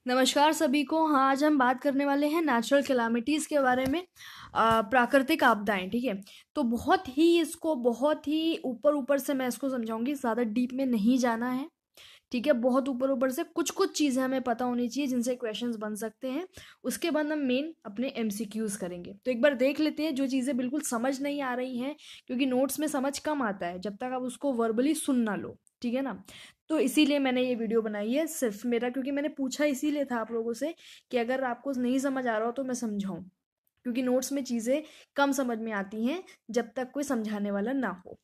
नमस्कार सभी को। हाँ, आज हम बात करने वाले हैं नेचुरल कैलामिटीज़ के बारे में। प्राकृतिक आपदाएं, ठीक है। तो बहुत ही ऊपर ऊपर से मैं इसको समझाऊंगी, ज़्यादा डीप में नहीं जाना है, ठीक है। बहुत ऊपर ऊपर से कुछ कुछ चीज़ें हमें पता होनी चाहिए जिनसे क्वेश्चंस बन सकते हैं। उसके बाद हम मेन अपने एमसीक्यूज करेंगे। तो एक बार देख लेते हैं जो चीज़ें बिल्कुल समझ नहीं आ रही हैं, क्योंकि नोट्स में समझ कम आता है जब तक आप उसको वर्बली सुन ना लो, ठीक है ना। तो इसीलिए मैंने ये वीडियो बनाई है सिर्फ मेरा, क्योंकि मैंने पूछा इसीलिए था आप लोगों से कि अगर आपको नहीं समझ आ रहा हो तो मैं समझाऊं, क्योंकि नोट्स में चीज़ें कम समझ में आती हैं जब तक कोई समझाने वाला ना हो।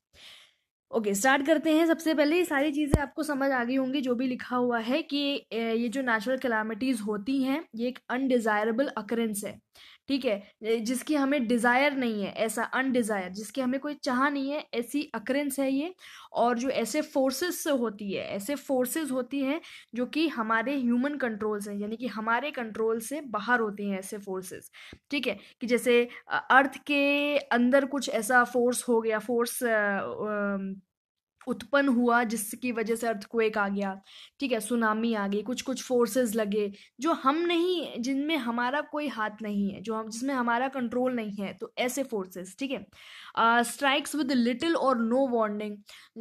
ओके, स्टार्ट करते हैं। सबसे पहले ये सारी चीज़ें आपको समझ आ गई होंगी जो भी लिखा हुआ है कि ये जो नेचुरल कैलामिटीज़ होती हैं ये एक अनडिज़ायरेबल अकरेंस है, ठीक है। जिसकी हमें डिज़ायर नहीं है, ऐसा अनडिज़ायर जिसकी हमें कोई चाह नहीं है, ऐसी अकरेंस है ये। और जो ऐसे फोर्सेस से होती है, ऐसे फोर्सेस होती हैं जो कि हमारे ह्यूमन कंट्रोल से, यानी कि हमारे कंट्रोल से बाहर होती हैं ऐसे फोर्सेस, ठीक है। कि जैसे अर्थ के अंदर कुछ ऐसा फोर्स हो गया, फोर्स उत्पन्न हुआ जिसकी वजह से अर्थक्वेक आ गया, ठीक है, सुनामी आ गई, कुछ कुछ फोर्सेस लगे जो हम नहीं, जिनमें हमारा कोई हाथ नहीं है, जो हम जिसमें हमारा कंट्रोल नहीं है, तो ऐसे फोर्सेस, ठीक है। स्ट्राइक्स विद लिटिल और नो वार्निंग,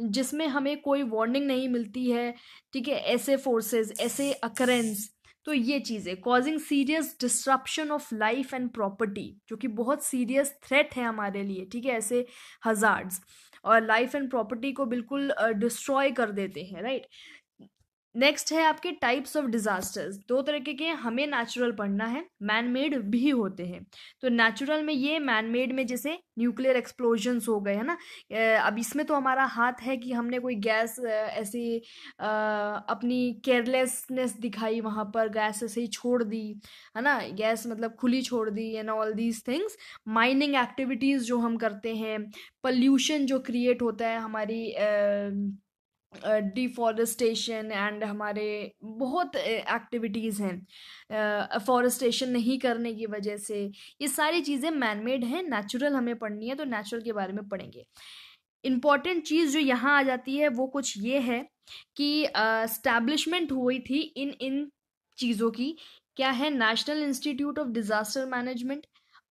जिसमें हमें कोई वार्निंग नहीं मिलती है, ठीक है, ऐसे फोर्सेस, ऐसे अकरेंस। तो ये चीज़ें causing serious disruption of life and property, जो कि बहुत सीरियस थ्रेट है हमारे लिए, ठीक है, ऐसे हजार्ड्स और लाइफ एंड प्रॉपर्टी को बिल्कुल डिस्ट्रॉय कर देते हैं, राइट। नेक्स्ट है आपके टाइप्स ऑफ डिजास्टर्स। दो तरीके के हमें नेचुरल पढ़ना है, मैन मेड भी होते हैं। तो नेचुरल में ये, मैन मेड में जैसे न्यूक्लियर एक्सप्लोजन्स हो गए, है ना। अब इसमें तो हमारा हाथ है कि हमने कोई गैस ऐसी अपनी केयरलेसनेस दिखाई, वहां पर गैस ऐसे ही छोड़ दी, है ना, गैस मतलब खुली छोड़ दी, and all these things. Mining activities जो हम करते हैं, पल्यूशन जो क्रिएट होता है हमारी डिफॉरेस्टेशन, एंड हमारे बहुत एक्टिविटीज़ हैं फॉरेस्टेशन नहीं करने की वजह से। ये सारी चीज़ें मैनमेड हैं, नेचुरल हमें पढ़नी है तो नेचुरल के बारे में पढ़ेंगे। इम्पॉर्टेंट चीज़ जो यहाँ आ जाती है वो कुछ ये है कि स्टैब्लिशमेंट हुई थी इन इन चीज़ों की। क्या है? National institute of disaster management,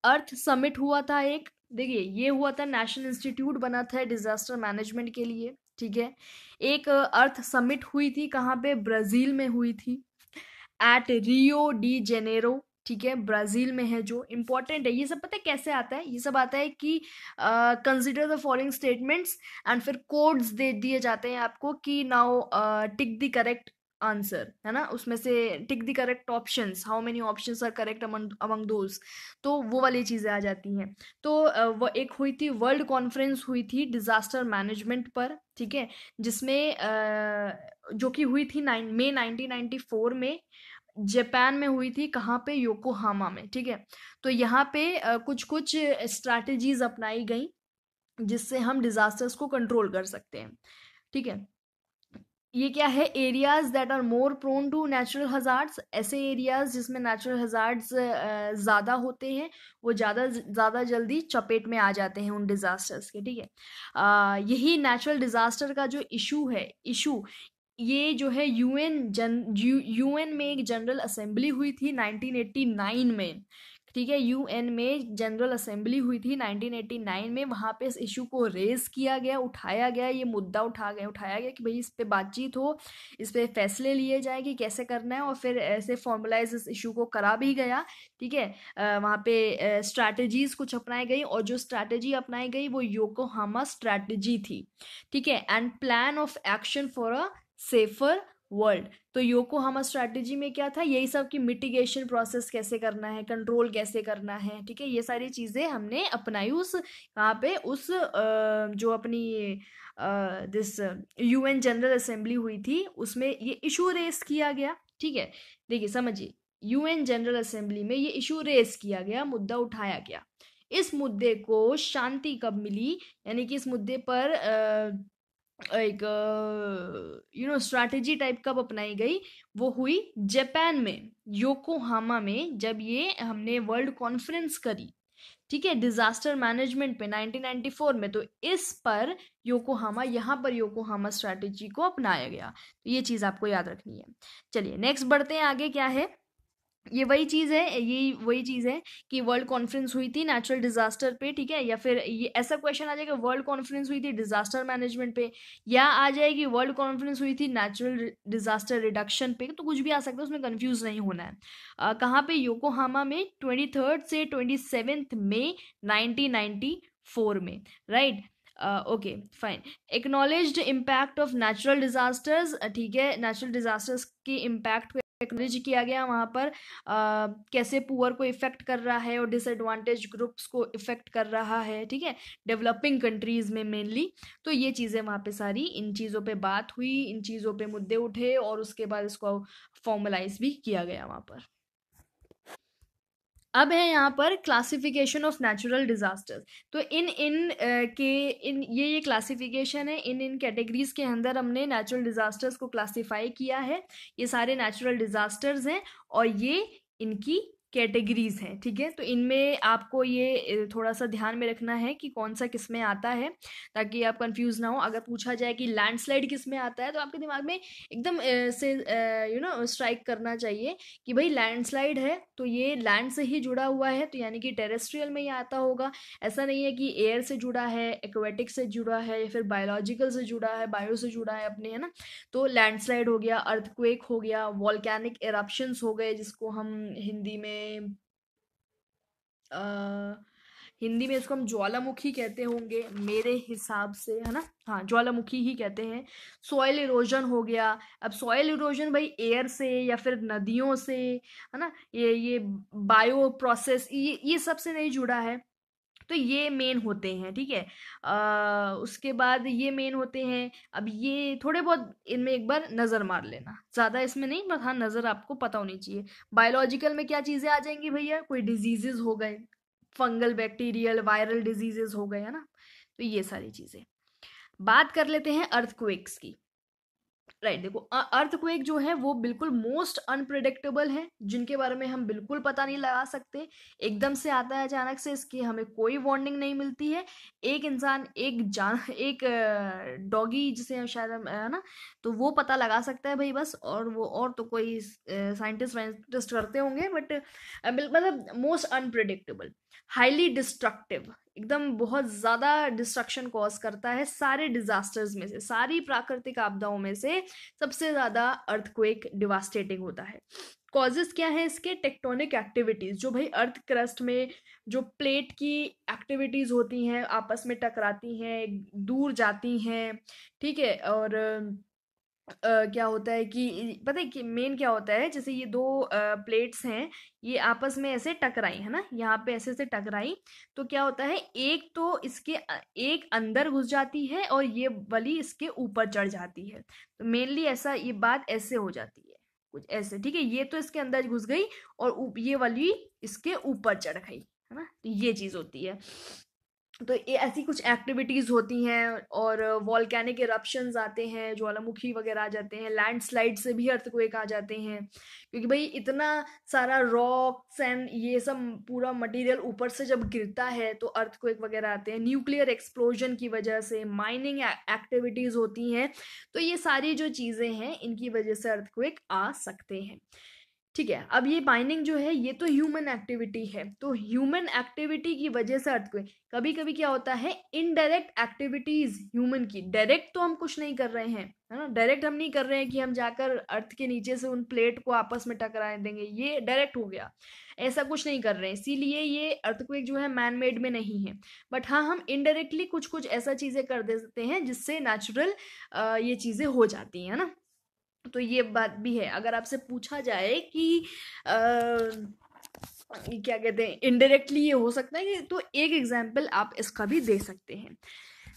earth summit हुआ था एक, देखिए ये हुआ था, नेशनल इंस्टीट्यूट बना था डिजास्टर मैनेजमेंट के लिए, ठीक है। एक अर्थ समिट हुई थी, कहाँ पे? ब्राज़ील में हुई थी, एट रियो डी जेनेरो, ठीक है, ब्राज़ील में है। जो इम्पोर्टेंट है, ये सब पता है कैसे आता है? ये सब आता है कि consider the following statements, and फिर कोड्स दे दिए जाते हैं आपको कि now tick the correct answer, है ना, उसमें से tick the correct options, how many options are correct among those. तो वो वाली चीज़ें आ जाती हैं। तो वो एक हुई थी, वर्ल्ड कॉन्फ्रेंस हुई थी डिजास्टर मैनेजमेंट पर, ठीक है, जिसमें जो कि हुई थी मई 1994 में, जापान में हुई थी। कहाँ पे? योकोहामा में, ठीक है। तो यहाँ पे कुछ कुछ स्ट्रैटेजीज अपनाई गई जिससे हम डिजास्टर्स को कंट्रोल कर सकते हैं, ठीक है। ये क्या है? Areas that are more prone to natural hazards, ऐसे एरियाज जिसमें नेचुरल हजार्ड्स ज़्यादा होते हैं, वो ज़्यादा ज़्यादा जल्दी चपेट में आ जाते हैं उन डिजास्टर्स के, ठीक है। यही नेचुरल डिजास्टर का जो इशू है, ये जो है यूएन में एक जनरल असेंबली हुई थी 1989 में, ठीक है। यूएन में जनरल असेंबली हुई थी 1989 में, वहाँ पे इस इशू को रेज किया गया, उठाया गया, ये मुद्दा उठाया गया कि भाई इस पे बातचीत हो, इस पे फैसले लिए जाए कि कैसे करना है, और फिर ऐसे फॉर्मुलाइज इस इशू को करा भी गया, ठीक है। वहाँ पे स्ट्रैटेजीज कुछ अपनाई गई, और जो स्ट्रैटेजी अपनाई गई वो योकोहामा स्ट्रैटेजी थी, ठीक है, and plan of action for a safer world. तो योकोहामा स्ट्रैटेजी में क्या था? यही सब कि मिटिगेशन प्रोसेस कैसे करना है, कंट्रोल कैसे करना है, ठीक है, ये सारी चीज़ें हमने अपनाई उस, कहाँ पे? उस जो अपनी दिस यूएन जनरल असेंबली हुई थी उसमें ये इशू रेस किया गया, ठीक है। देखिए समझिए, यूएन जनरल असेंबली में ये इशू रेस किया गया, मुद्दा उठाया गया। इस मुद्दे को शांति कब मिली, यानी कि इस मुद्दे पर एक स्ट्रैटेजी टाइप कब अपनाई गई? वो हुई जापान में, योकोहामा में, जब ये हमने वर्ल्ड कॉन्फ्रेंस करी, ठीक है, डिजास्टर मैनेजमेंट पे 1994 में। तो इस पर योकोहामा, यहाँ पर योकोहामा स्ट्रैटेजी को अपनाया गया। तो ये चीज़ आपको याद रखनी है। चलिए नेक्स्ट बढ़ते हैं आगे। क्या है ये? वही चीज़ है, ये वही चीज़ है कि वर्ल्ड कॉन्फ्रेंस हुई थी नेचुरल डिजास्टर पे, ठीक है, या फिर ये ऐसा क्वेश्चन आ जाएगा वर्ल्ड कॉन्फ्रेंस हुई थी डिजास्टर मैनेजमेंट पे, या आ जाएगी वर्ल्ड कॉन्फ्रेंस हुई थी नेचुरल डिजास्टर रिडक्शन पे। तो कुछ भी आ सकता है, उसमें कंफ्यूज नहीं होना है। कहाँ पे? योकोहामा में 23 से 27 मई 1994 में, right. Okay fine. Acknowledged impact of natural disasters, ठीक है, नेचुरल डिजास्टर्स के इम्पैक्ट को एक्नॉलेज किया गया वहाँ पर। कैसे पुअर को इफेक्ट कर रहा है और डिसएडवांटेज ग्रुप्स को इफेक्ट कर रहा है, ठीक है, डेवलपिंग कंट्रीज में मेनली। तो ये चीज़ें वहाँ पे सारी, इन चीज़ों पे बात हुई, इन चीज़ों पे मुद्दे उठे और उसके बाद इसको फॉर्मलाइज भी किया गया वहाँ पर। अब है यहाँ पर क्लासिफिकेशन ऑफ नेचुरल डिजास्टर्स। तो इन ये क्लासिफिकेशन है, इन कैटेगरीज के अंदर हमने नेचुरल डिजास्टर्स को क्लासिफाई किया है। ये सारे नेचुरल डिजास्टर्स हैं और ये इनकी कैटेगरीज हैं, ठीक है। तो इनमें आपको ये थोड़ा सा ध्यान में रखना है कि कौन सा किस में आता है, ताकि आप कंफ्यूज ना हो। अगर पूछा जाए कि लैंडस्लाइड किस में आता है, तो आपके दिमाग में एकदम से स्ट्राइक करना चाहिए कि भाई लैंडस्लाइड है तो ये लैंड से ही जुड़ा हुआ है, तो यानी कि टेरेस्ट्रियल में ही आता होगा। ऐसा नहीं है कि एयर से जुड़ा है, एक्वेटिक से जुड़ा है, या फिर बायोलॉजिकल से जुड़ा है, बायो से जुड़ा है अपने, है ना। तो लैंडस्लाइड हो गया, अर्थक्वेक हो गया, वॉल्केनिक एरप्शंस हो गए, जिसको हम हिंदी में हिंदी में इसको हम ज्वालामुखी कहते होंगे मेरे हिसाब से, है ना। हाँ, ज्वालामुखी ही कहते हैं। सॉइल इरोजन हो गया। अब सॉइल इरोजन भाई एयर से या फिर नदियों से, है ना, ये बायो प्रोसेस, ये सबसे नहीं जुड़ा है। तो ये मेन होते हैं, ठीक है। उसके बाद ये मेन होते हैं। अब ये थोड़े बहुत इनमें एक बार नज़र मार लेना, ज़्यादा इसमें नहीं, बस हाँ नज़र आपको पता होनी चाहिए। बायोलॉजिकल में क्या चीज़ें आ जाएंगी भैया? कोई डिजीजेज हो गए, फंगल, बैक्टीरियल, वायरल डिजीजेज हो गए, है ना। तो ये सारी चीज़ें। बात कर लेते हैं अर्थक्वेक्स की। राइट, देखो अर्थक्वेक जो है वो बिल्कुल मोस्ट अनप्रिडिक्टेबल है, जिनके बारे में हम बिल्कुल पता नहीं लगा सकते। एकदम से आता है अचानक से, इसकी हमें कोई वार्निंग नहीं मिलती है। एक इंसान, एक डॉगी जिसे हम शायद है ना, तो वो पता लगा सकता है भाई बस, और वो और तो कोई साइंटिस्ट वाइंटिस्ट करते होंगे, बट मतलब मोस्ट अनप्रिडिक्टेबल, हाईली डिस्ट्रक्टिव, एकदम बहुत ज़्यादा डिस्ट्रक्शन कॉज करता है। सारे डिजास्टर्स में से, सारी प्राकृतिक आपदाओं में से सबसे ज़्यादा अर्थक्वेक डिवास्टेटिंग होता है। कॉजेस क्या है इसके? टेक्टोनिक एक्टिविटीज़, जो भाई अर्थ क्रस्ट में जो प्लेट की एक्टिविटीज़ होती हैं, आपस में टकराती हैं, दूर जाती हैं, ठीक है। और क्या होता है कि पता है कि मेन क्या होता है, जैसे ये दो प्लेट्स हैं, ये आपस में ऐसे टकराई, है ना, यहाँ पे ऐसे ऐसे टकराई, तो क्या होता है, एक तो इसके एक अंदर घुस जाती है और ये वाली इसके ऊपर चढ़ जाती है। तो मेनली ऐसा, ये बात ऐसे हो जाती है, कुछ ऐसे, ठीक है। ये तो इसके अंदर घुस गई और ये वाली इसके ऊपर चढ़ गई, है ना। तो ये चीज़ होती है। तो ये ऐसी कुछ एक्टिविटीज़ होती हैं, और वॉल्केनिक इरप्शंस आते हैं, ज्वालामुखी वगैरह आ जाते हैं, लैंडस्लाइड से भी अर्थक्वेक आ जाते हैं, क्योंकि भाई इतना सारा रॉक्स एंड ये सब पूरा मटेरियल ऊपर से जब गिरता है तो अर्थक्वेक वगैरह आते हैं। न्यूक्लियर एक्सप्लोजन की वजह से, माइनिंग एक्टिविटीज़ होती हैं, तो ये सारी जो चीज़ें हैं इनकी वजह से अर्थक्वेक आ सकते हैं, ठीक है। अब ये माइनिंग जो है ये तो ह्यूमन एक्टिविटी है, तो ह्यूमन एक्टिविटी की वजह से अर्थक्वेक। कभी कभी क्या होता है, इनडायरेक्ट एक्टिविटीज ह्यूमन की, डायरेक्ट तो हम कुछ नहीं कर रहे हैं, है ना, डायरेक्ट हम नहीं कर रहे हैं कि हम जाकर अर्थ के नीचे से उन प्लेट को आपस में टकरा देंगे, ये डायरेक्ट हो गया, ऐसा कुछ नहीं कर रहे हैं, इसीलिए ये अर्थक्वेक जो है मैन मेड में नहीं है। बट हाँ, हम इनडायरेक्टली कुछ कुछ ऐसा चीजें कर दे सकते हैं जिससे नेचुरल ये चीजें हो जाती हैं ना। तो ये बात भी है। अगर आपसे पूछा जाए कि क्या कहते हैं इनडायरेक्टली ये हो सकता है कि, तो एक एग्जांपल आप इसका भी दे सकते हैं।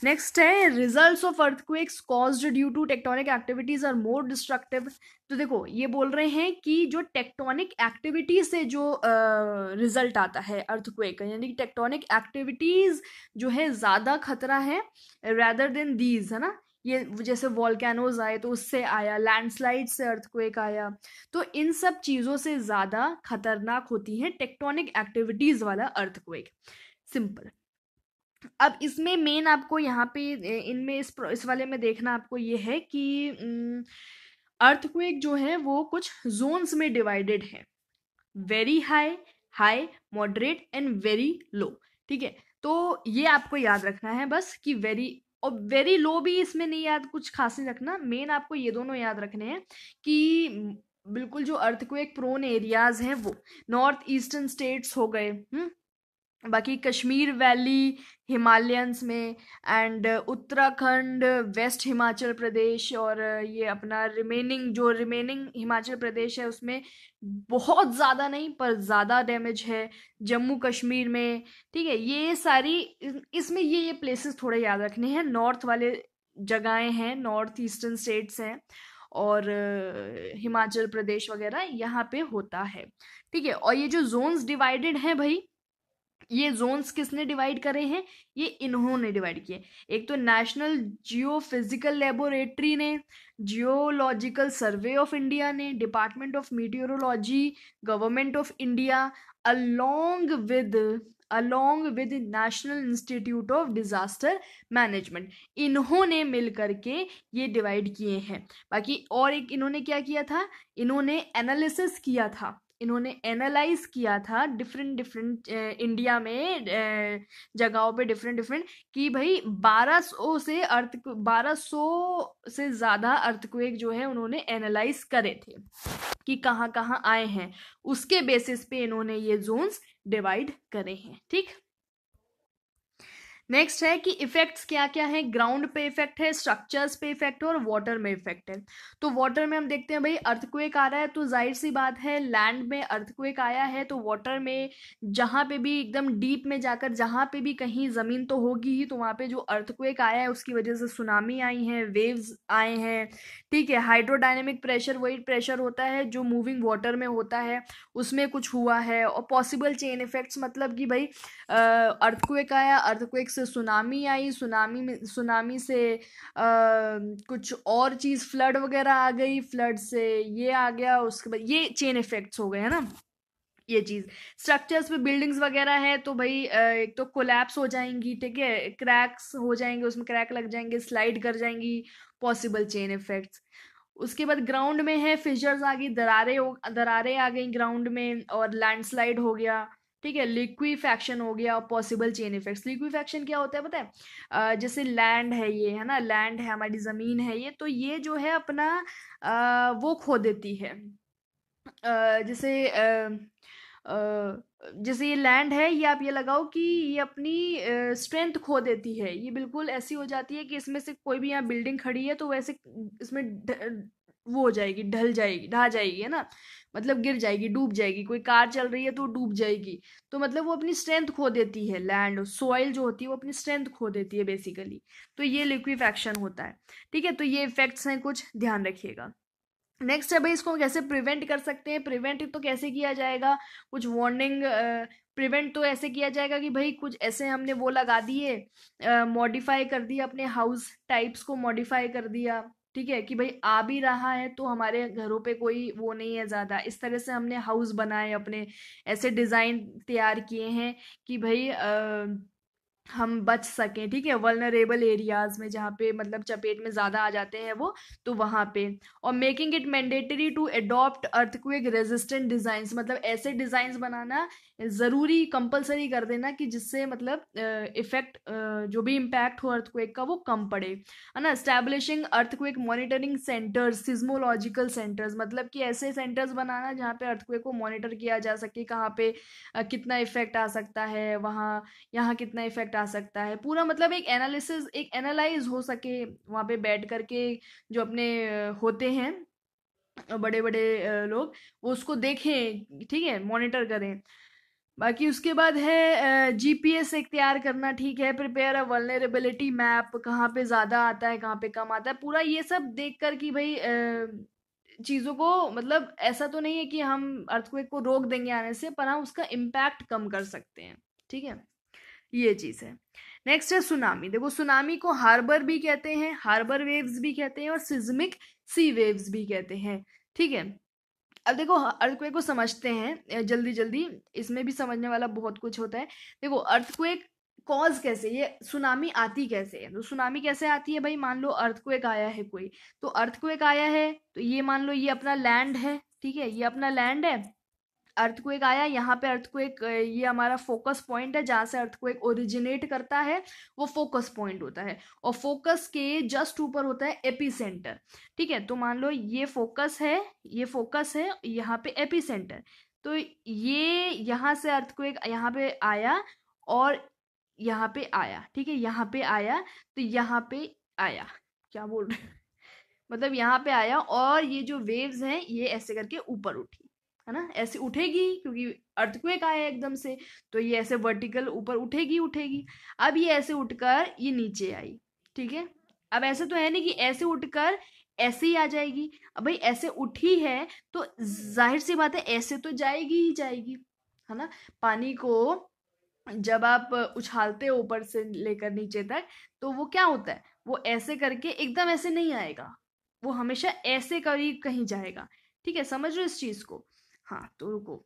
नेक्स्ट है, results of earthquakes caused due to tectonic activities are more destructive. तो देखो ये बोल रहे हैं कि जो टेक्टोनिक एक्टिविटीज से जो रिजल्ट आता है अर्थक्वेक, यानी कि टेक्टोनिक एक्टिविटीज जो है ज़्यादा खतरा है रैदर देन दीज, है ना। ये जैसे वॉल्केनोज आए तो उससे आया, लैंडस्लाइड से अर्थक्वेक आया, तो इन सब चीज़ों से ज़्यादा खतरनाक होती है टेक्टोनिक एक्टिविटीज़ वाला अर्थक्वेक। सिंपल। अब इसमें मेन आपको यहाँ पे इनमें इस वाले में देखना आपको ये है कि अर्थक्वेक जो है वो कुछ जोन्स में डिवाइडेड है, very high, high, moderate and very low. ठीक है, तो ये आपको याद रखना है बस कि वेरी और वेरी लो भी इसमें नहीं याद, कुछ खास नहीं रखना, मेन आपको ये दोनों याद रखने हैं कि बिल्कुल जो अर्थक्वेक प्रोन एरियाज हैं वो नॉर्थ ईस्टर्न स्टेट्स हो गए, बाकी कश्मीर वैली हिमालयंस में, एंड उत्तराखंड, वेस्ट हिमाचल प्रदेश, और ये अपना रिमेनिंग हिमाचल प्रदेश है उसमें बहुत ज़्यादा नहीं पर ज़्यादा डैमेज है, जम्मू कश्मीर में। ठीक है, ये सारी इसमें ये प्लेसेस थोड़े याद रखने हैं, नॉर्थ वाले जगहें हैं, नॉर्थ ईस्टर्न स्टेट्स हैं, और हिमाचल प्रदेश वगैरह यहाँ पे होता है। ठीक है, और ये जो जोन्स डिवाइडेड हैं भाई, ये जोन्स किसने डिवाइड करे हैं, ये इन्होंने डिवाइड किए। एक तो नेशनल जियोफिजिकल लेबोरेटरी ने, जियोलॉजिकल सर्वे ऑफ इंडिया ने, department of meteorology, government of India, along with national institute of disaster management, इन्होंने मिल करके ये डिवाइड किए हैं। बाकी और एक इन्होंने क्या किया था, इन्होंने एनालिसिस किया था, इन्होंने एनालाइज किया था डिफरेंट इंडिया में जगहों पे डिफरेंट कि भाई 1200 से ज़्यादा अर्थक्वेक जो है उन्होंने एनालाइज करे थे कि कहाँ कहाँ आए हैं, उसके बेसिस पे इन्होंने ये जोन्स डिवाइड करे हैं। ठीक, नेक्स्ट है कि इफेक्ट्स क्या क्या है, ग्राउंड पे इफेक्ट है, स्ट्रक्चर्स पे इफेक्ट है, और वाटर में इफेक्ट है। तो वाटर में हम देखते हैं भाई अर्थक्वेक आ रहा है तो जाहिर सी बात है लैंड में अर्थक्वेक आया है तो वाटर में जहाँ पे भी एकदम डीप में जाकर जहाँ पे भी कहीं ज़मीन तो होगी ही, तो वहाँ पे जो अर्थक्वेक आया है उसकी वजह से सुनामी आई है, वेव्स आए हैं। ठीक है, हाइड्रोडायनेमिक प्रेशर वही प्रेशर होता है जो मूविंग वाटर में होता है, उसमें कुछ हुआ है। और पॉसिबल चेन इफेक्ट्स मतलब कि भाई अर्थक्वेक आया, अर्थक्वेक से सुनामी आई, सुनामी से कुछ और चीज़ फ्लड वगैरह आ गई, फ्लड से ये आ गया, उसके बाद ये चेन इफेक्ट्स हो गए, है ना। ये चीज़ स्ट्रक्चर्स पे बिल्डिंग्स वगैरह है तो भाई एक तो कोलैप्स हो जाएंगी, ठीक है, क्रैक्स हो जाएंगे, उसमें क्रैक लग जाएंगे, स्लाइड कर जाएंगी, पॉसिबल चेन इफेक्ट्स। उसके बाद ग्राउंड में है फिशर्स आ गई, दरारें आ गई ग्राउंड में, और लैंडस्लाइड हो गया। ठीक है, लिक्विफैक्शन हो गया, और पॉसिबल चेन इफेक्ट्स। लिक्विफैक्शन क्या होता है पता है, जैसे लैंड है, ये है ना, लैंड है हमारी ज़मीन है ये, तो ये जो है अपना वो खो देती है, जैसे जैसे ये लैंड है, ये आप ये लगाओ कि ये अपनी स्ट्रेंथ खो देती है, ये बिल्कुल ऐसी हो जाती है कि इसमें से कोई भी यहाँ बिल्डिंग खड़ी है तो वैसे इसमें वो हो जाएगी, ढह जाएगी, है ना, मतलब गिर जाएगी, डूब जाएगी, कोई कार चल रही है तो डूब जाएगी। तो मतलब वो अपनी स्ट्रेंथ खो देती है, लैंड सॉइल जो होती है वो अपनी स्ट्रेंथ खो देती है बेसिकली। तो ये लिक्विफैक्शन होता है। ठीक है, तो ये इफेक्ट्स हैं कुछ, ध्यान रखिएगा। नेक्स्ट है भाई इसको कैसे प्रिवेंट कर सकते हैं, प्रिवेंट तो कैसे किया जाएगा, कुछ वार्निंग। प्रिवेंट तो ऐसे किया जाएगा कि भाई कुछ ऐसे हमने वो लगा दिए, मॉडिफाई कर दिया, अपने हाउस टाइप्स को मॉडिफाई कर दिया। ठीक है, कि भाई आ भी रहा है तो हमारे घरों पे कोई वो नहीं है ज़्यादा, इस तरह से हमने हाउस बनाए अपने, ऐसे डिज़ाइन तैयार किए हैं कि भाई हम बच सकें। ठीक है, वल्नरेबल एरियाज में जहाँ पे मतलब चपेट में ज़्यादा आ जाते हैं वो, तो वहाँ पे। और making it mandatory to adopt earthquake resistant designs, मतलब ऐसे डिज़ाइंस बनाना ज़रूरी, कंपलसरी कर देना कि जिससे मतलब इफेक्ट जो भी इम्पैक्ट हो अर्थक्वेक का वो कम पड़े, है ना। Establishing earthquake monitoring centres, seismological centres, मतलब कि ऐसे सेंटर्स बनाना जहाँ पे अर्थक्वेक को मॉनिटर किया जा सके, कहाँ पे कितना इफेक्ट आ सकता है, वहाँ यहाँ कितना इफेक्ट आ सकता है, पूरा मतलब एक एनालिसिस, एक एनालाइज हो सके वहाँ पे बैठ करके, जो अपने होते हैं बड़े बड़े लोग, वो उसको देखें, ठीक है, मॉनिटर करें। बाकी उसके बाद है जीपीएस एक तैयार करना। ठीक है, प्रिपेयर अ वल्नरेबिलिटी मैप, कहाँ पे ज़्यादा आता है, कहाँ पे कम आता है, पूरा ये सब देख कर कि भाई चीज़ों को, मतलब ऐसा तो नहीं है कि हम अर्थक्वेक को रोक देंगे आने से, पर हम उसका इम्पैक्ट कम कर सकते हैं। ठीक है, ये चीज़ है। नेक्स्ट है सुनामी। देखो सुनामी को हार्बर भी कहते हैं, हार्बर वेव्स भी कहते हैं, और सिज्मिक सी वेव्स भी कहते हैं। ठीक है, अब देखो अर्थक्वेक को समझते हैं जल्दी जल्दी, इसमें भी समझने वाला बहुत कुछ होता है। देखो अर्थक्वेक कॉज कैसे, ये सुनामी आती कैसे है, तो सुनामी कैसे आती है भाई, मान लो अर्थक्वेक आया है कोई, तो अर्थक्वेक आया है तो ये मान लो ये अपना लैंड है, ठीक है, ये अपना लैंड है, अर्थक्वेक आया यहाँ पे, अर्थक्वेक ये हमारा फोकस पॉइंट है जहाँ से अर्थक्वेक ओरिजिनेट करता है, वो फोकस पॉइंट होता है, और फोकस के जस्ट ऊपर होता है एपिसेंटर, ठीक है। तो मान लो ये फोकस है, ये फोकस है, यहाँ पे एपिसेंटर, तो ये यहाँ से अर्थक्वेक यहाँ पे आया और यहाँ पे आया, ठीक है, यहाँ पे आया, तो यहाँ पे आया, क्या बोल रहे हैं मतलब यहाँ पे आया, और ये जो वेव्स हैं ये ऐसे करके ऊपर उठी, है ना, ऐसे उठेगी क्योंकि अर्थक्वेक आया एकदम से, तो ये ऐसे वर्टिकल ऊपर उठेगी उठेगी। अब ये ऐसे उठकर ये नीचे आई, ठीक है। अब ऐसे तो है नहीं कि ऐसे उठकर ऐसे ही आ जाएगी, अब भाई ऐसे उठी है तो जाहिर सी बात है ऐसे तो जाएगी ही जाएगी, है ना। पानी को जब आप उछालते हो ऊपर से लेकर नीचे तक, तो वो क्या होता है, वो ऐसे करके एकदम ऐसे नहीं आएगा, वो हमेशा ऐसे करीब कहीं जाएगा, ठीक है, समझ रहे हो इस चीज को। हाँ तो रुको,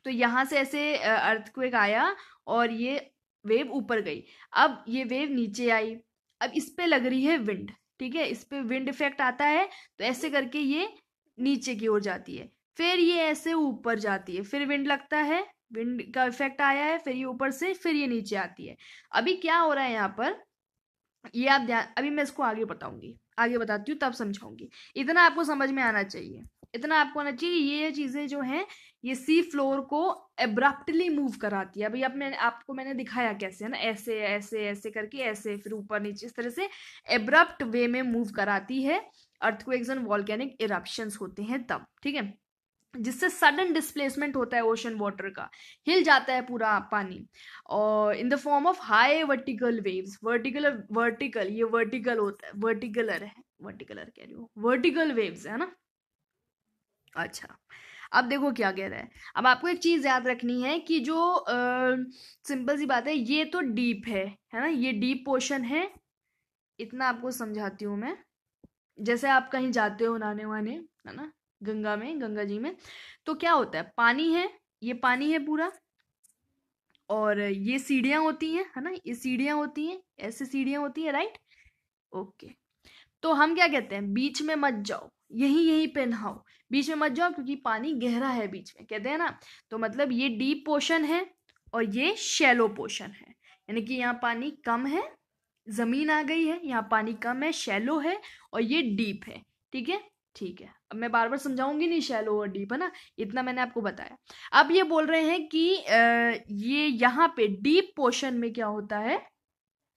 तो यहाँ से ऐसे अर्थक्वेक आया और ये वेव ऊपर गई, अब ये वेव नीचे आई, अब इस पे लग रही है विंड, ठीक है, इस पे विंड इफेक्ट आता है, तो ऐसे करके ये नीचे की ओर जाती है, फिर ये ऐसे ऊपर जाती है, फिर विंड लगता है, विंड का इफेक्ट आया है, फिर ये ऊपर से फिर ये नीचे आती है। अभी क्या हो रहा है यहाँ पर, ये आप ध्यान, अभी मैं इसको आगे बताऊंगी, आगे बताती हूँ तब समझाऊंगी, इतना आपको समझ में आना चाहिए, इतना आपको आना चाहिए, ये चीजें जो हैं ये सी फ्लोर को एब्रप्टली मूव कराती है। अभी अब मैंने आपको दिखाया कैसे, है ना, ऐसे ऐसे ऐसे करके ऐसे फिर ऊपर नीचे इस तरह से एब्रप्ट वे में मूव कराती है, अर्थक्वेक्स एंड वॉल्केनिक इरप्शंस होते हैं तब, ठीक है, जिससे सडन डिस्प्लेसमेंट होता है ओशन वाटर का, हिल जाता है पूरा पानी, और in the form of high vertical waves, vertical vertical ये वर्टिकल होता है, वर्टिकुलर है, वर्टिकुलर कह रही हूँ, वर्टिकल वेव्स है ना। अच्छा, अब देखो क्या कह रहा है, अब आपको एक चीज याद रखनी है कि जो सिंपल सी बात है, ये तो डीप है ना, ये डीप पोर्शन है, इतना आपको समझाती हूँ मैं। जैसे आप कहीं जाते हो नहाने वाने, है ना, गंगा में, गंगा जी में, तो क्या होता है, पानी है, ये पानी है पूरा, और ये सीढ़ियां होती हैं, है ना, ये सीढ़ियां होती हैं, ऐसे सीढ़ियां होती हैं, राइट, ओके। तो हम क्या कहते हैं, बीच में मत जाओ, यहीं यहीं पे नहाओ, बीच में मत जाओ क्योंकि पानी गहरा है बीच में, कहते हैं ना। तो मतलब ये डीप पोर्शन है और ये शैलो पोर्शन है, यानी कि यहाँ पानी कम है, जमीन आ गई है, यहाँ पानी कम है, शैलो है, और ये डीप है, ठीक है, ठीक है। अब मैं बार बार समझाऊंगी नहीं, शैलो और डीप, है ना, इतना मैंने आपको बताया। अब ये बोल रहे हैं कि ये यहाँ पे डीप पोर्शन में क्या होता है,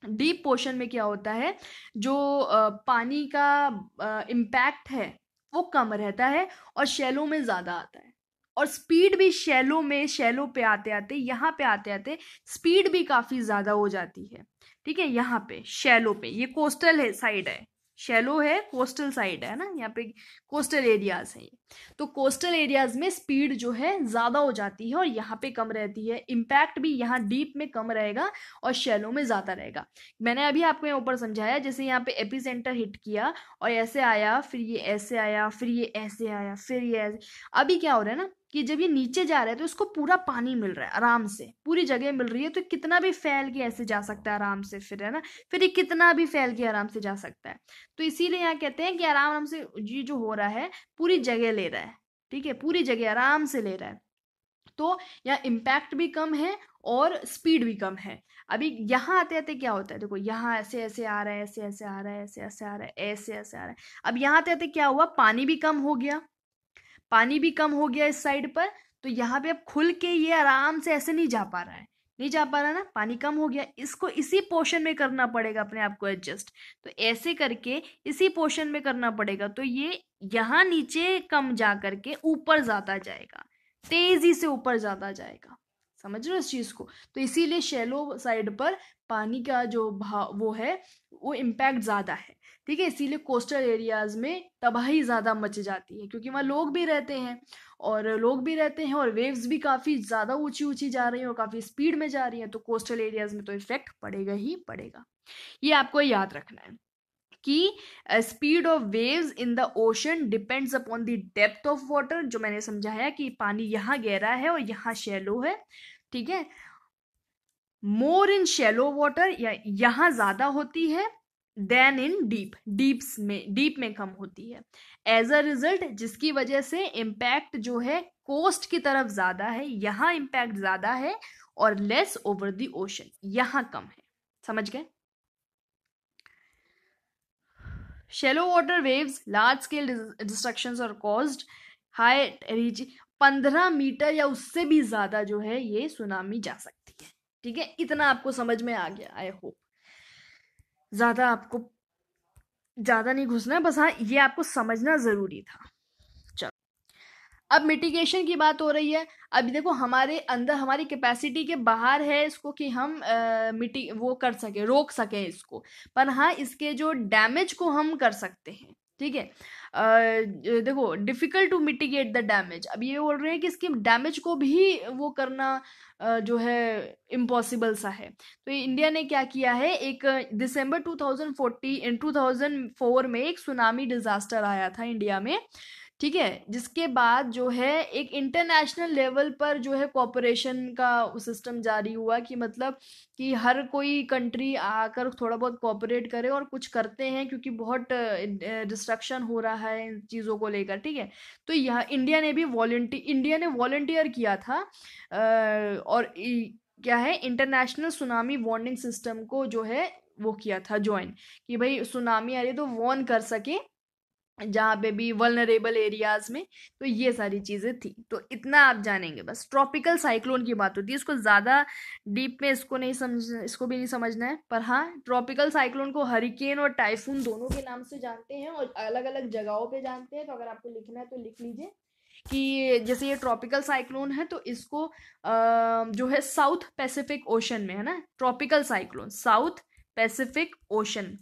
डीप पोर्शन में क्या होता है, जो पानी का इम्पैक्ट है वो कम रहता है और शैलो में ज्यादा आता है, और स्पीड भी शैलो में, शैलो पे आते आते, यहाँ पे आते आते स्पीड भी काफी ज्यादा हो जाती है, ठीक है। यहाँ पे शैलो पे, ये कोस्टल है साइड है, शैलो है, कोस्टल साइड है ना, यहाँ पे कोस्टल एरियाज है ये, तो कोस्टल एरियाज में स्पीड जो है ज्यादा हो जाती है और यहाँ पे कम रहती है, इम्पैक्ट भी यहाँ डीप में कम रहेगा और शैलो में ज्यादा रहेगा। मैंने अभी आपको यहाँ ऊपर समझाया, जैसे यहाँ पे एपिसेंटर हिट किया और ऐसे आया, फिर ये ऐसे आया, फिर ये ऐसे आया, फिर ये ऐसे, अभी क्या हो रहा है ना कि जब ये नीचे जा रहा है तो इसको पूरा पानी मिल रहा है आराम से, पूरी जगह मिल रही है, तो कितना भी फैल के ऐसे जा सकता है आराम से, फिर है ना, फिर ये कितना भी फैल के आराम से जा सकता है। तो इसीलिए यहाँ कहते हैं कि आराम आराम से ये जो हो रहा है पूरी जगह ले रहा है, ठीक है, पूरी जगह आराम से ले रहा है, तो यहाँ इम्पैक्ट भी कम है और स्पीड भी कम है। अभी यहाँ आते आते क्या होता है, देखो यहाँ ऐसे ऐसे आ रहा है, ऐसे ऐसे आ रहा है, ऐसे ऐसे आ रहा है, ऐसे ऐसे आ रहा है, अब यहाँ आते आते क्या हुआ, पानी भी कम हो गया, पानी भी कम हो गया इस साइड पर, तो यहाँ पे अब खुल के ये आराम से ऐसे नहीं जा पा रहा है, नहीं जा पा रहा ना, पानी कम हो गया, इसको इसी पोर्शन में करना पड़ेगा अपने आप को एडजस्ट, तो ऐसे करके इसी पोर्शन में करना पड़ेगा, तो ये यहाँ नीचे कम जा करके ऊपर ज्यादा जाएगा, तेजी से ऊपर ज्यादा जाएगा, समझ रहे हो इस चीज को। तो इसीलिए शैलो साइड पर पानी का जो भाव वो है, वो इम्पैक्ट ज्यादा है, ठीक है, इसीलिए कोस्टल एरियाज में तबाही ज्यादा मच जाती है, क्योंकि वहाँ लोग भी रहते हैं, और लोग भी रहते हैं और वेव्स भी काफी ज्यादा ऊंची ऊंची जा रही हैं और काफी स्पीड में जा रही हैं, तो कोस्टल एरियाज में तो इफेक्ट पड़ेगा ही पड़ेगा, ये आपको याद रखना है। कि speed of waves in the ocean depends upon the depth of water, जो मैंने समझाया कि पानी यहाँ गहरा है और यहाँ शैलो है, ठीक है। मोर इन शैलो वाटर, या यहाँ ज्यादा होती है, देन इन डीप में कम होती है। एज अ रिजल्ट, जिसकी वजह से इम्पैक्ट जो है कोस्ट की तरफ ज्यादा है, यहाँ इम्पैक्ट ज्यादा है, और लेस ओवर द ओशन, यहाँ कम है। समझ गए? Shallow water waves, large scale destructions are caused, high reach 15 metre या उससे भी ज्यादा जो है ये सुनामी जा सकती है, ठीक है। इतना आपको समझ में आ गया, आई होप। ज्यादा आपको ज्यादा नहीं घुसना है, बस हाँ ये आपको समझना जरूरी था। चलो, अब मिटिगेशन की बात हो रही है। अभी देखो हमारे अंदर, हमारी कैपेसिटी के बाहर है इसको कि हम वो कर सके, रोक सके इसको, पर हाँ इसके जो डैमेज को हम कर सकते हैं, ठीक है। देखो, difficult to mitigate the damage, अब ये बोल रहे हैं कि इसके डैमेज को भी वो करना जो है इम्पॉसिबल सा है। तो इंडिया ने क्या किया है, एक दिसंबर 2004 में एक सुनामी डिजास्टर आया था इंडिया में, ठीक है। जिसके बाद जो है एक इंटरनेशनल लेवल पर जो है कोऑपरेशन का सिस्टम जारी हुआ, कि मतलब कि हर कोई कंट्री आकर थोड़ा बहुत कोऑपरेट करे और कुछ करते हैं, क्योंकि बहुत डिस्ट्रक्शन हो रहा है इन चीज़ों को लेकर, ठीक है। तो यहाँ इंडिया ने वॉलंटियर किया था, और क्या है, इंटरनेशनल सुनामी वार्निंग सिस्टम को जो है वो किया था ज्वाइन, कि भाई सुनामी आ रही है तो वार्न कर सके जहाँ पे भी वल्नरेबल एरियाज में। तो ये सारी चीजें थी, तो इतना आप जानेंगे बस। ट्रॉपिकल साइक्लोन की बात होती है, इसको ज्यादा डीप में इसको भी नहीं समझना है, पर हाँ ट्रॉपिकल साइक्लोन को हरिकेन और टाइफून दोनों के नाम से जानते हैं, और अलग अलग जगहों पे जानते हैं। तो अगर आपको लिखना है तो लिख लीजिए कि जैसे ये ट्रॉपिकल साइक्लोन है तो इसको जो है साउथ पैसिफिक ओशन में है ना, tropical cyclone south Pacific ocean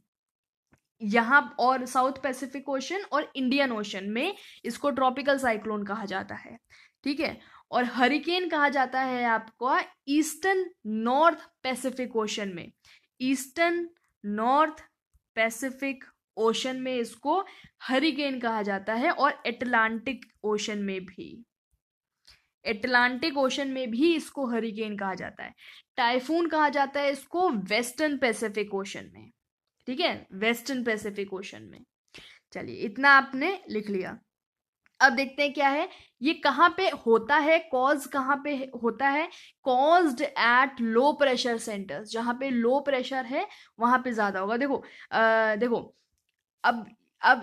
यहाँ, और साउथ पैसिफिक ओशन और इंडियन ओशन में इसको ट्रॉपिकल साइक्लोन कहा जाता है, ठीक है। और हरिकेन कहा जाता है आपको ईस्टर्न नॉर्थ पैसिफिक ओशन में, ईस्टर्न नॉर्थ पैसिफिक ओशन में इसको हरिकेन कहा जाता है, और अटलांटिक ओशन में भी, अटलांटिक ओशन में भी इसको हरिकेन कहा जाता है। टाइफून कहा जाता है इसको वेस्टर्न पैसिफिक ओशन में, ठीक है, वेस्टर्न पैसिफिक ओशन में। चलिए इतना आपने लिख लिया। अब देखते हैं क्या है, ये कहाँ पे होता है, कॉज कहाँ पे होता है, caused at low pressure centres, जहाँ पे लो प्रेशर है वहां पे ज्यादा होगा। देखो देखो, अब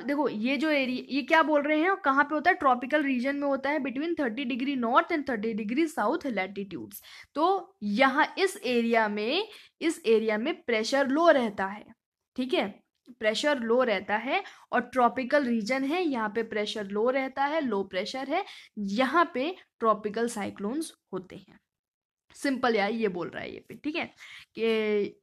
देखो ये जो एरिया, ये क्या बोल रहे हैं, कहाँ पे होता है, ट्रॉपिकल रीजन में होता है, between 30 degree north and 30 degree south latitudes. तो यहाँ इस एरिया में प्रेशर लो रहता है, ठीक है, प्रेशर लो रहता है, और ट्रॉपिकल रीजन है, यहाँ पे प्रेशर लो रहता है, लो प्रेशर है, यहाँ पे ट्रॉपिकल साइक्लोन्स होते हैं। सिंपल यार, ये बोल रहा है ये पे, ठीक है, कि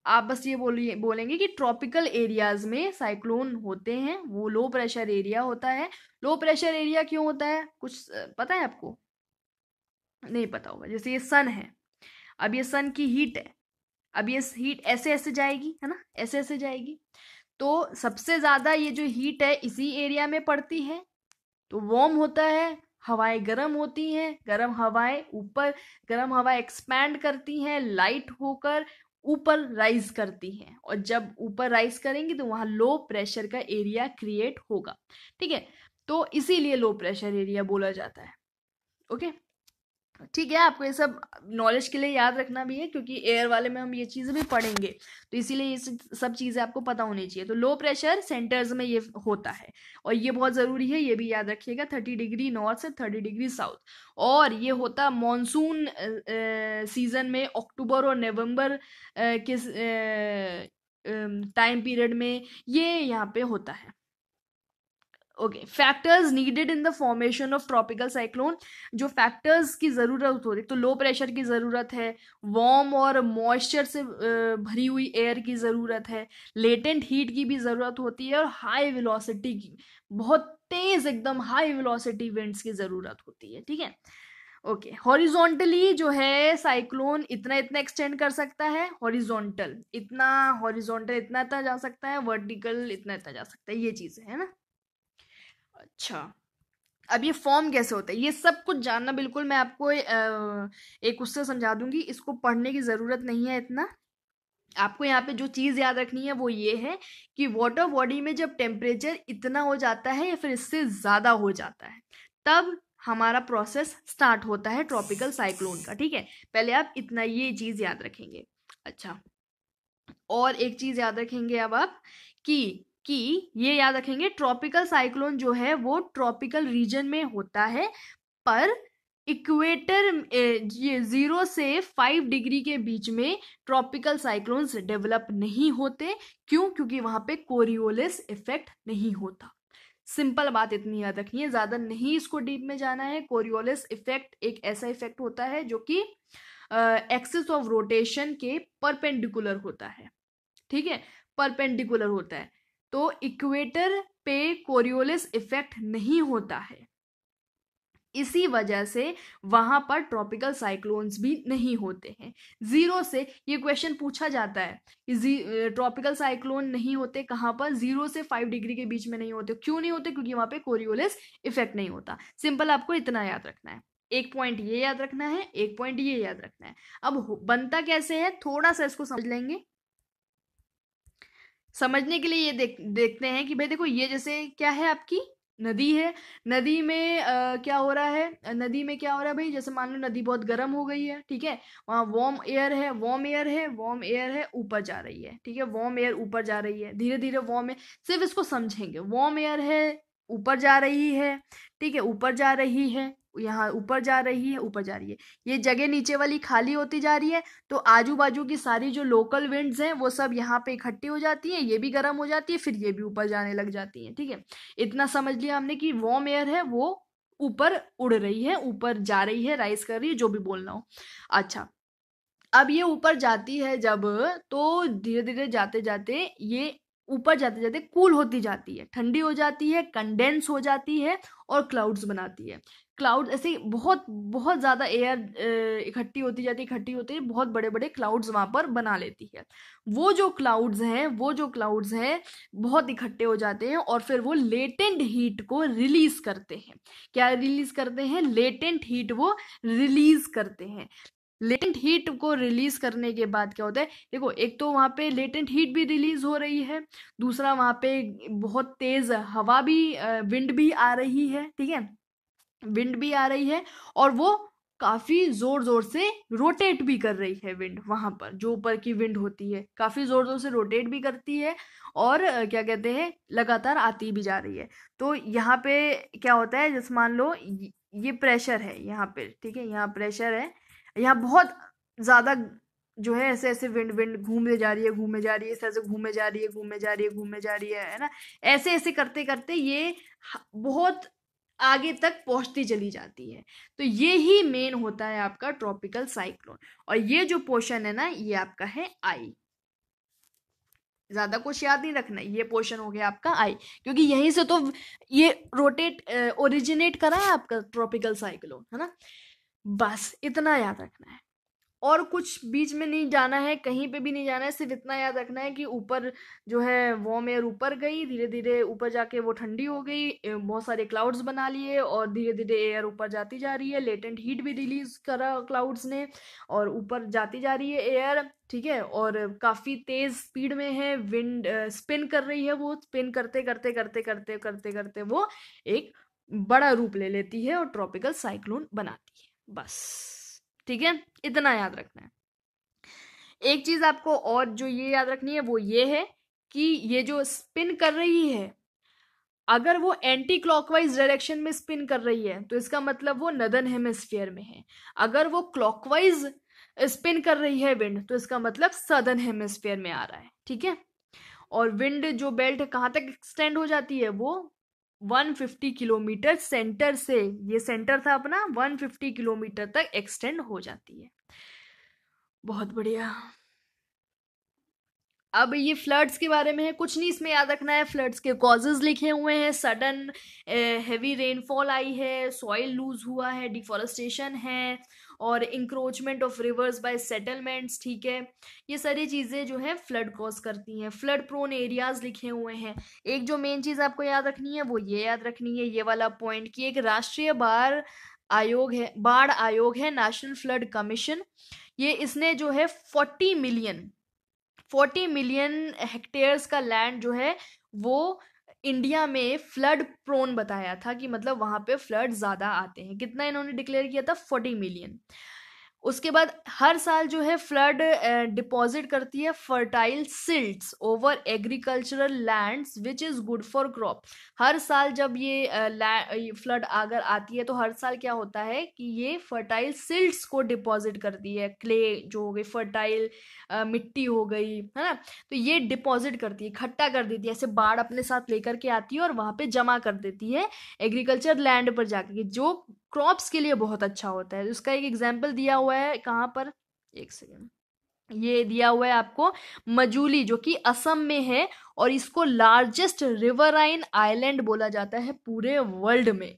आप बस ये बोलेंगे कि ट्रॉपिकल एरियाज में साइक्लोन होते हैं, वो लो प्रेशर एरिया होता है। लो प्रेशर एरिया क्यों होता है, कुछ पता है आपको? नहीं पता होगा। जैसे ये सन है, अब ये सन की हीट है, अब ये हीट ऐसे ऐसे जाएगी, है ना, ऐसे ऐसे जाएगी, तो सबसे ज्यादा ये जो हीट है इसी एरिया में पड़ती है, तो वार्म होता है, हवाएं गर्म होती हैं, गर्म हवाएं एक्सपैंड करती हैं, लाइट होकर ऊपर राइज करती हैं, और जब ऊपर राइज करेंगी तो वहां लो प्रेशर का एरिया क्रिएट होगा, ठीक है। तो इसीलिए लो प्रेशर एरिया बोला जाता है। ओके, ठीक है, आपको ये सब नॉलेज के लिए याद रखना भी है, क्योंकि एयर वाले में हम ये चीज़ें भी पढ़ेंगे, तो इसीलिए ये सब चीज़ें आपको पता होनी चाहिए। तो लो प्रेशर सेंटर्स में ये होता है, और ये बहुत ज़रूरी है, ये भी याद रखिएगा, 30 डिग्री नॉर्थ से 30 डिग्री साउथ। और ये होता मानसून सीजन में, अक्टूबर और नवंबर के टाइम पीरियड में ये यहाँ पे होता है। Okay, factors needed in the formation of tropical cyclone, जो फैक्टर्स की ज़रूरत होती है, तो लो प्रेशर की ज़रूरत है, वार्म और मॉइस्चर से भरी हुई एयर की ज़रूरत है, लेटेंट हीट की भी ज़रूरत होती है, और हाई वेलोसिटी की, बहुत तेज़ एकदम हाई वेलोसिटी विंड्स की ज़रूरत होती है, ठीक है। ओके, हॉरिजॉन्टली जो है साइक्लोन इतना इतना एक्सटेंड कर सकता है, हॉरिजॉन्टल इतना, हॉरिजॉन्टल इतना इतना जा सकता है, वर्टिकल इतना इतना जा सकता है, ये चीज़ है ना। अच्छा, अब ये फॉर्म कैसे होता है ये सब कुछ जानना, बिल्कुल मैं आपको एक उससे समझा दूंगी, इसको पढ़ने की ज़रूरत नहीं है इतना। आपको यहाँ पे जो चीज़ याद रखनी है वो ये है कि वाटर बॉडी में जब टेम्परेचर इतना हो जाता है या फिर इससे ज़्यादा हो जाता है, तब हमारा प्रोसेस स्टार्ट होता है ट्रॉपिकल साइक्लोन का। ठीक है, पहले आप इतना ये चीज़ याद रखेंगे। अच्छा, और एक चीज़ याद रखेंगे अब आप कि ये याद रखेंगे, ट्रॉपिकल साइक्लोन जो है वो ट्रॉपिकल रीजन में होता है, पर इक्वेटर ये 0 से 5 डिग्री के बीच में ट्रॉपिकल साइक्लोन्स डेवलप नहीं होते। क्यों? क्योंकि वहां पे कोरियोलिस इफेक्ट नहीं होता। सिंपल बात इतनी याद रखनी है, ज्यादा नहीं इसको डीप में जाना है। कोरियोलिस इफेक्ट एक ऐसा इफेक्ट होता है जो कि एक्सिस ऑफ रोटेशन के परपेंडिकुलर होता है। ठीक है, परपेंडिकुलर होता है, तो इक्वेटर पे कोरियोलिस इफेक्ट नहीं होता है, इसी वजह से वहां पर ट्रॉपिकल साइक्लोन्स भी नहीं होते हैं। 0 से ये क्वेश्चन पूछा जाता है कि ट्रॉपिकल साइक्लोन नहीं होते कहाँ पर, 0 से 5 डिग्री के बीच में नहीं होते। क्यों नहीं होते? क्योंकि वहां पे कोरियोलिस इफेक्ट नहीं होता। सिंपल, आपको इतना याद रखना है। एक पॉइंट ये याद रखना है, एक पॉइंट ये याद रखना है। अब बनता कैसे है थोड़ा सा इसको समझ लेंगे। समझने के लिए ये देखते हैं कि भाई देखो, ये जैसे क्या है, आपकी नदी है। नदी में क्या हो रहा है, नदी में क्या हो रहा है भाई, जैसे मान लो नदी बहुत गर्म हो गई है। ठीक है, वहाँ वार्म एयर है, वार्म एयर है, वार्म एयर है, ऊपर जा रही है। ठीक है, वार्म एयर ऊपर जा रही है, धीरे धीरे वार्म एयर, सिर्फ इसको समझेंगे, वार्म एयर है, ऊपर जा रही है। ठीक है, ऊपर जा रही है, यहाँ ऊपर जा रही है, ऊपर जा रही है, ये जगह नीचे वाली खाली होती जा रही है, तो आजू बाजू की सारी जो लोकल विंड्स हैं वो सब यहाँ पे इकट्ठी हो जाती हैं, ये भी गर्म हो जाती है, फिर ये भी ऊपर जाने लग जाती हैं। ठीक है, इतना समझ लिया हमने कि वार्म एयर है वो ऊपर उड़ रही है, ऊपर जा रही है, राइज कर रही है, जो भी बोलना हो। अच्छा, अब ये ऊपर जाती है जब, तो धीरे धीरे जाते जाते ये ऊपर जाते जाते कूल होती जाती है, ठंडी हो जाती है, कंडेंस हो जाती है और क्लाउड्स बनाती है। क्लाउड ऐसे बहुत बहुत ज़्यादा एयर इकट्ठी होती जाती है, इकट्ठी होती है, बहुत बड़े बड़े क्लाउड्स वहाँ पर बना लेती है। वो जो क्लाउड्स हैं बहुत इकट्ठे हो जाते हैं और फिर वो लेटेंट हीट को रिलीज करते हैं। क्या रिलीज करते हैं? लेटेंट हीट वो रिलीज करते हैं। लेटेंट हीट को रिलीज करने के बाद क्या होता है, देखो, एक तो वहां पे लेटेंट हीट भी रिलीज हो रही है, दूसरा वहां पे बहुत तेज हवा भी, विंड भी आ रही है। ठीक है, विंड भी आ रही है और वो काफी जोर जोर से रोटेट भी कर रही है। विंड वहां पर जो ऊपर की विंड होती है काफी जोर जोर से रोटेट भी करती है और क्या कहते हैं, लगातार आती भी जा रही है। तो यहाँ पे क्या होता है, जैसे मान लो ये प्रेशर है यहाँ पे। ठीक है, यहाँ प्रेशर है, यहाँ बहुत ज्यादा जो है ऐसे ऐसे विंड विंड घूमे जा रही है, घूमे जा रही है, ऐसे ऐसे घूमे जा रही है, घूमे जा रही है, घूमे जा रही है ना। ऐसे ऐसे करते करते ये बहुत आगे तक पहुंचती चली जाती है। तो ये ही मेन होता है आपका ट्रॉपिकल साइक्लोन। और ये जो पोर्शन है ना, ये आपका है आई। ज्यादा कुछ याद नहीं रखना, ये पोर्शन हो गया आपका आई, क्योंकि यहीं से तो ये रोटेट ओरिजिनेट करा है आपका ट्रॉपिकल साइक्लोन, है ना। बस इतना याद रखना है, और कुछ बीच में नहीं जाना है, कहीं पे भी नहीं जाना है। सिर्फ इतना याद रखना है कि ऊपर जो है वार्म एयर ऊपर गई, धीरे धीरे ऊपर जाके वो ठंडी हो गई, बहुत सारे क्लाउड्स बना लिए और धीरे धीरे एयर ऊपर जाती जा रही है, लेटेंट हीट भी रिलीज करा क्लाउड्स ने और ऊपर जाती जा रही है एयर। ठीक है, और काफी तेज स्पीड में है विंड, स्पिन कर रही है, वो स्पिन करते करते करते करते करते करते वो एक बड़ा रूप ले लेती है और ट्रॉपिकल साइक्लोन बनाती है। बस, ठीक है, इतना याद रखना है। एक चीज आपको और जो ये याद रखनी है वो ये है कि ये जो स्पिन कर रही है, अगर वो एंटी क्लॉकवाइज डायरेक्शन में स्पिन कर रही है तो इसका मतलब वो नदर्न हेमिस्फीयर में है। अगर वो क्लॉकवाइज स्पिन कर रही है विंड, तो इसका मतलब सदर्न हेमिस्फीयर में आ रहा है। ठीक है, और विंड जो बेल्ट कहाँ तक एक्सटेंड हो जाती है, वो 150 किलोमीटर सेंटर से, ये सेंटर था अपना, 150 किलोमीटर तक एक्सटेंड हो जाती है। बहुत बढ़िया। अब ये फ्लड्स के बारे में है, कुछ नहीं इसमें याद रखना है। फ्लड्स के कॉजेज लिखे हुए हैं, सडन हेवी रेनफॉल आई है, सॉइल लूज हुआ है, डिफॉरेस्टेशन है, और encroachment of rivers by settlements, ठीक है। ये सारी चीज़ें जो है फ्लड कॉज करती हैं। फ्लड प्रोन एरियाज लिखे हुए हैं। एक जो मेन चीज़ आपको याद रखनी है वो ये याद रखनी है, ये वाला पॉइंट, कि एक राष्ट्रीय बाढ़ आयोग है, नेशनल फ्लड कमीशन। ये इसने जो है 40 मिलियन हेक्टेयर्स का लैंड जो है वो इंडिया में फ्लड प्रोन बताया था, कि मतलब वहां पे फ्लड ज्यादा आते हैं। कितना इन्होंने डिक्लेयर किया था? 40 मिलियन। उसके बाद हर साल जो है फ्लड डिपॉजिट करती है fertile silts over agricultural lands which is good for crop. हर साल जब ये फ्लड अगर आती है तो हर साल क्या होता है कि ये फर्टाइल सिल्ट्स को डिपॉजिट करती है, क्ले जो हो गई, फर्टाइल मिट्टी हो गई, है ना। तो ये डिपॉजिट करती है, इकट्ठा कर देती है, ऐसे बाढ़ अपने साथ लेकर के आती है और वहां पे जमा कर देती है एग्रीकल्चर लैंड पर जाकर के, जो क्रॉप्स के लिए बहुत अच्छा होता है। उसका एक एग्जाम्पल दिया हुआ है, कहाँ पर, एक सेकेंड, ये दिया हुआ है आपको, मजूली, जो कि असम में है, और इसको लार्जेस्ट रिवराइन आइलैंड बोला जाता है पूरे वर्ल्ड में,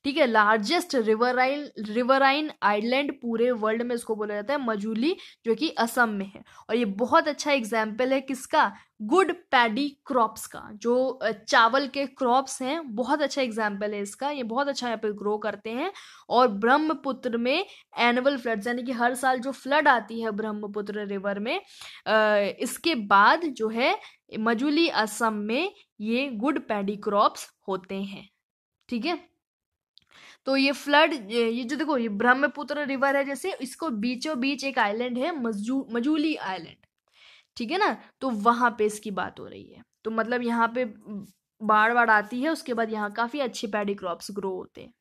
ठीक है। लार्जेस्ट रिवराइन आइलैंड पूरे वर्ल्ड में इसको बोला जाता है मजूली, जो कि असम में है। और ये बहुत अच्छा एग्जाम्पल है किसका? गुड पैडी क्रॉप्स का, जो चावल के क्रॉप्स हैं, बहुत अच्छा एग्जाम्पल है इसका। ये बहुत अच्छा यहाँ पे ग्रो करते हैं। और ब्रह्मपुत्र में एनुअल फ्लड्स, यानी कि हर साल जो फ्लड आती है ब्रह्मपुत्र रिवर में, इसके बाद जो है मजूली असम में ये गुड पैडी क्रॉप्स होते हैं, ठीक है। तो ये फ्लड, ये जो देखो, ये ब्रह्मपुत्र रिवर है, जैसे इसको बीचों बीच एक आइलैंड है, मजूली आइलैंड, ठीक है ना। तो वहां पे इसकी बात हो रही है। तो मतलब यहाँ पे बाढ़ बाढ़ आती है, उसके बाद यहाँ काफी अच्छे पैडी क्रॉप्स ग्रो होते हैं।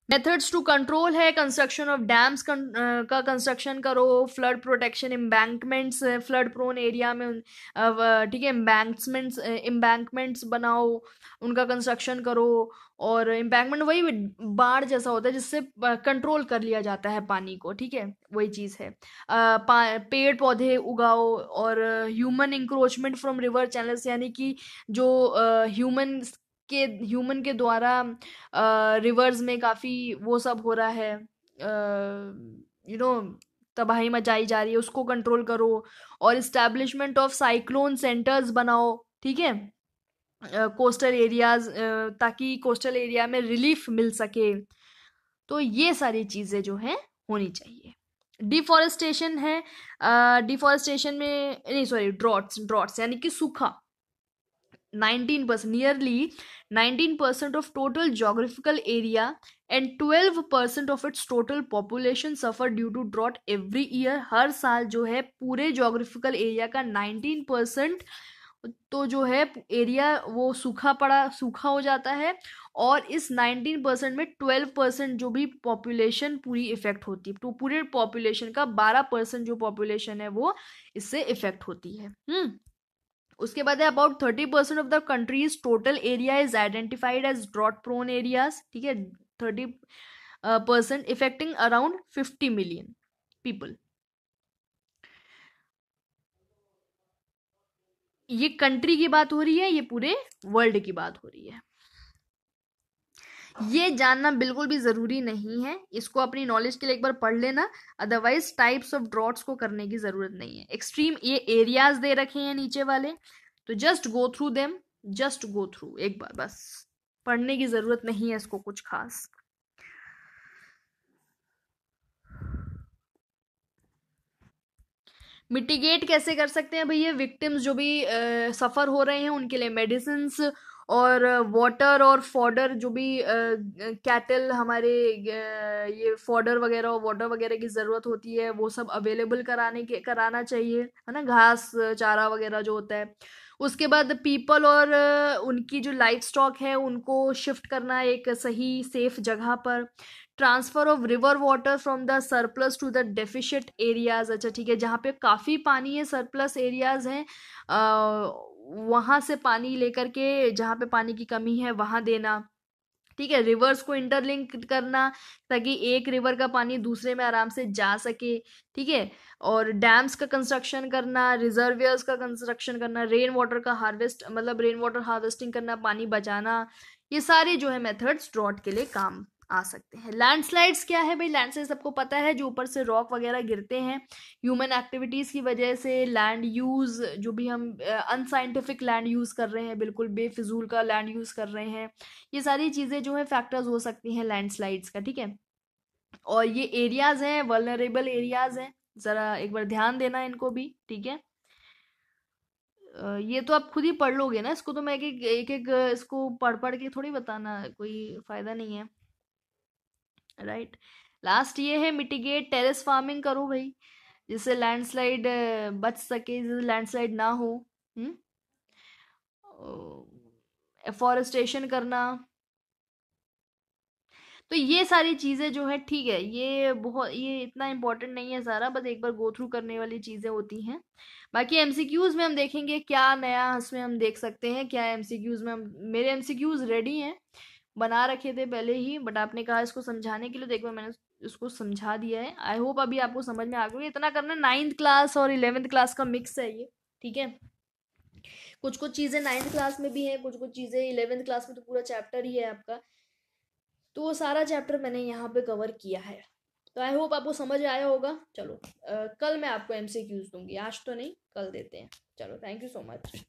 मेथड्स टू कंट्रोल है, कंस्ट्रक्शन ऑफ डैम्स का कंस्ट्रक्शन करो, flood protection embankments, flood prone area में ठीक है, एम्बैंकमेंट्स बनाओ, उनका कंस्ट्रक्शन करो। और एम्बैंकमेंट वही बाढ़ जैसा होता है जिससे कंट्रोल कर लिया जाता है पानी को, ठीक है, वही चीज़ है। पेड़ पौधे उगाओ, और human encroachment from river channels, यानी कि जो ह्यूमन के द्वारा रिवर्स में काफ़ी वो सब हो रहा है, तबाही मचाई जा रही है, उसको कंट्रोल करो। और इस्टेब्लिशमेंट ऑफ साइक्लोन सेंटर्स बनाओ, ठीक है, कोस्टल एरियाज, ताकि कोस्टल एरिया में रिलीफ मिल सके। तो ये सारी चीज़ें जो हैं होनी चाहिए। डिफॉरेस्टेशन है, डिफॉरेस्टेशन में नहीं, सॉरी, ड्रॉट्स यानी कि सूखा। 19%, nearly 19% of total geographical area and 12% of its total population suffer due to drought every year। हर साल जो है पूरे geographical area का 19% तो जो है एरिया वो सूखा हो जाता है। और इस 19% में 12% जो भी पॉपुलेशन पूरी इफेक्ट होती है, तो पूरे पॉपुलेशन का 12% जो पॉपुलेशन है वो इससे इफेक्ट होती है। उसके बाद है about 30% of the countries total area is identified as drought prone areas, ठीक है। 30% इफेक्टिंग अराउंड 50 मिलियन पीपल। ये कंट्री की बात हो रही है, ये पूरे वर्ल्ड की बात हो रही है। ये जानना बिल्कुल भी जरूरी नहीं है, इसको अपनी नॉलेज के लिए एक बार पढ़ लेना, अदरवाइज टाइप्स ऑफ ड्रॉट्स को करने की जरूरत नहीं है। एक्सट्रीम ये एरियाज दे रखे हैं नीचे वाले, तो just go through them, just go through एक बार, बस पढ़ने की जरूरत नहीं है इसको कुछ खास। मिटिगेट कैसे कर सकते हैं भैया? विक्टिम्स जो भी सफ़र हो रहे हैं उनके लिए मेडिसिन्स और वाटर और फॉडर, जो भी कैटल हमारे ये फॉडर वगैरह और वाटर वगैरह की ज़रूरत होती है वो सब अवेलेबल कराना चाहिए, है ना, घास चारा वगैरह जो होता है। उसके बाद पीपल और उनकी जो लाइफ स्टॉक है उनको शिफ्ट करना एक सही सेफ जगह पर। Transfer of river water from the surplus to the deficient areas, अच्छा ठीक है, जहाँ पे काफ़ी पानी है, सरप्लस एरियाज हैं, वहाँ से पानी लेकर के जहाँ पे पानी की कमी है वहाँ देना। ठीक है, रिवर्स को इंटरलिंक करना ताकि एक रिवर का पानी दूसरे में आराम से जा सके, ठीक है, और डैम्स का कंस्ट्रक्शन करना, रिजर्वियर्स का कंस्ट्रक्शन करना, रेन वाटर का हार्वेस्ट मतलब रेन वाटर हार्वेस्टिंग करना, पानी बचाना, ये सारे जो है मेथड्स ड्रॉट के लिए काम आ सकते हैं। लैंडस्लाइड्स क्या है भाई? लैंडस्लाइड सबको पता है, जो ऊपर से रॉक वगैरह गिरते हैं ह्यूमन एक्टिविटीज़ की वजह से। लैंड यूज़ जो भी हम अनसाइंटिफिक लैंड यूज़ कर रहे हैं, बिल्कुल बेफिजूल का लैंड यूज़ कर रहे हैं, ये सारी चीज़ें जो है फैक्टर्स हो सकती हैं लैंडस्लाइड्स का, ठीक है। और ये एरियाज हैं, वल्नरेबल एरियाज हैं, ज़रा एक बार ध्यान देना इनको भी, ठीक है। ये तो आप खुद ही पढ़ लोगे ना, इसको तो मैं एक एक इसको पढ़ पढ़ के थोड़ी बताना कोई फ़ायदा नहीं है, राइट। लास्ट ये है मिटिगेट टेरेस फार्मिंग करो भाई, जिससे लैंडस्लाइड बच सके, जिससे लैंडस्लाइड ना हो। एफॉरेस्टेशन करना, तो ये सारी चीज़ें जो है, ठीक है, ये इतना इम्पोर्टेंट नहीं है सारा, बस एक बार गो थ्रू करने वाली चीज़ें होती हैं। बाकी एमसीक्यूज़ में हम देखेंगे क्या नया इसमें हम देख सकते हैं, क्या एमसीक्यूज़ में हम, मेरे एमसीक्यूज़ रेडी हैं, बना रखे थे पहले ही, बट आपने कहा इसको समझाने के लिए, तो एक बार मैंने इसको समझा दिया है। आई होप अभी आपको समझ में आ गया। इतना करना, 9th क्लास और 11th क्लास का मिक्स है ये, ठीक है। कुछ कुछ चीज़ें 9th क्लास में भी हैं, कुछ कुछ चीज़ें 11th क्लास में, तो पूरा चैप्टर ही है आपका, तो वो सारा चैप्टर मैंने यहाँ पे कवर किया है। तो आई होप आपको समझ आया होगा। चलो कल मैं आपको एमसीक्यूज दूंगी, आज तो नहीं, कल देते हैं। चलो, थैंक यू सो मच।